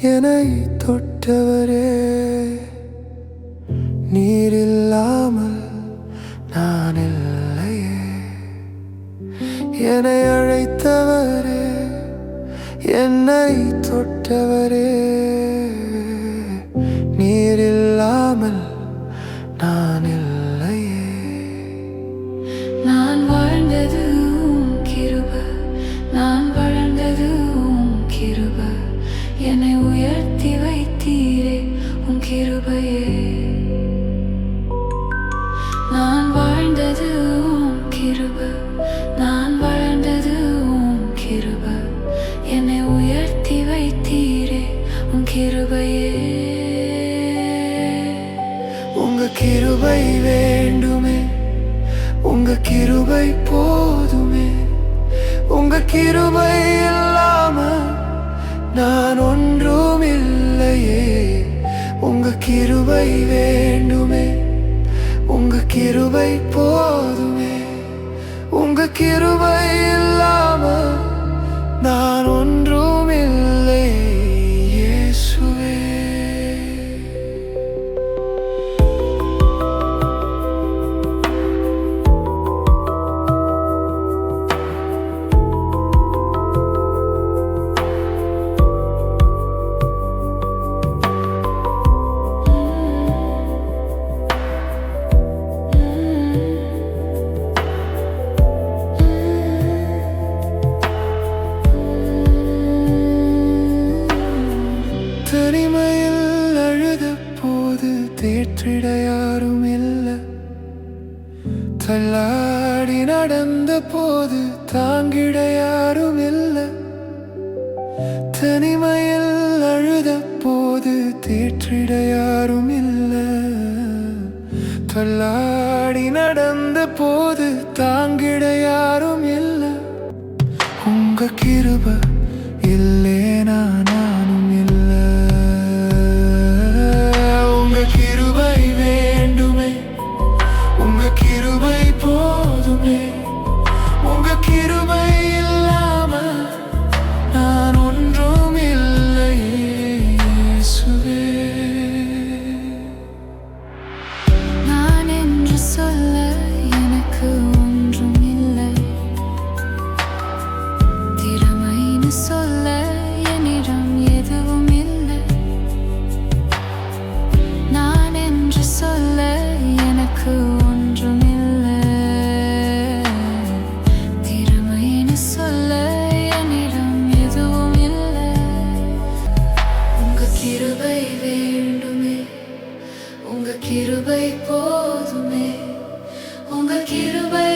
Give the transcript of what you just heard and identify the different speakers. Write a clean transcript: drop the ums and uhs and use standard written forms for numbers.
Speaker 1: என்னை தொட்டவரே, நீர் இல்லாமல் நான் இல்லையே. என்னை அழைத்தவரே, என்னை தொட்டவரே, நீர் இல்லாமல் நான் இல்லையே.
Speaker 2: நான் வாழ்ந்தது உம் கிருபை, நான் வளர்ந்தது உம் கிருபை. என்னை உயர்த்தி வைத்தீரே உம் கிருபையே. நான் வாழ்ந்தது உம் கிருபை, நான் வளர்ந்தது உம் கிருபை. என்னை உயர்த்தி வைத்தீரே உம் கிருபையே.
Speaker 1: உங்க கிருபை வேண்டுமே, உங்க கிருபை போதுமே. உங்க கிருபை இல்லாம நான் ஒன்றும் இல்லையே. உங்க கிருபை வேண்டுமே, உங்க கிருபை போதுமே. உங்க கிருபை இல்லாம நான் ஒன்றும் இல்லை இயேசுவே. தனிமையில் அழுத போது தேற்றிட யாரும் இல்லை. தள்ளாடி நடந்த போது தாங்கிட யாரும் இல்லை. தனிமையில் அழுத போது தேற்றிட யாரும் இல்லை. தள்ளாடி நடந்த போது தாங்கிட யாரும் இல்லை. உங்க கிருபை இல்லேனா நானும் இல்லை. உங்க கிருபை வேண்டுமே, உங்க கிருபை போதுமே. உங்க கிருபை இல்லாம நான் ஒன்றும் இல்லை இயேசுவே.
Speaker 2: நான் என்று சொல்ல எனக்கு ஒன்றும் இல்லை. திறமைன்னு சொல்ல என்னிடம் எதுவும் இல்லை. நான் என்று சொல்ல எனக்கு ஒன்றும் இல்லை. திறமைன்னு சொல்ல என்னிடம் எதுவும் இல்லை. உங்க கிருபை வேண்டுமே, உங்க கிருபை போதுமே. உங்க கிருபை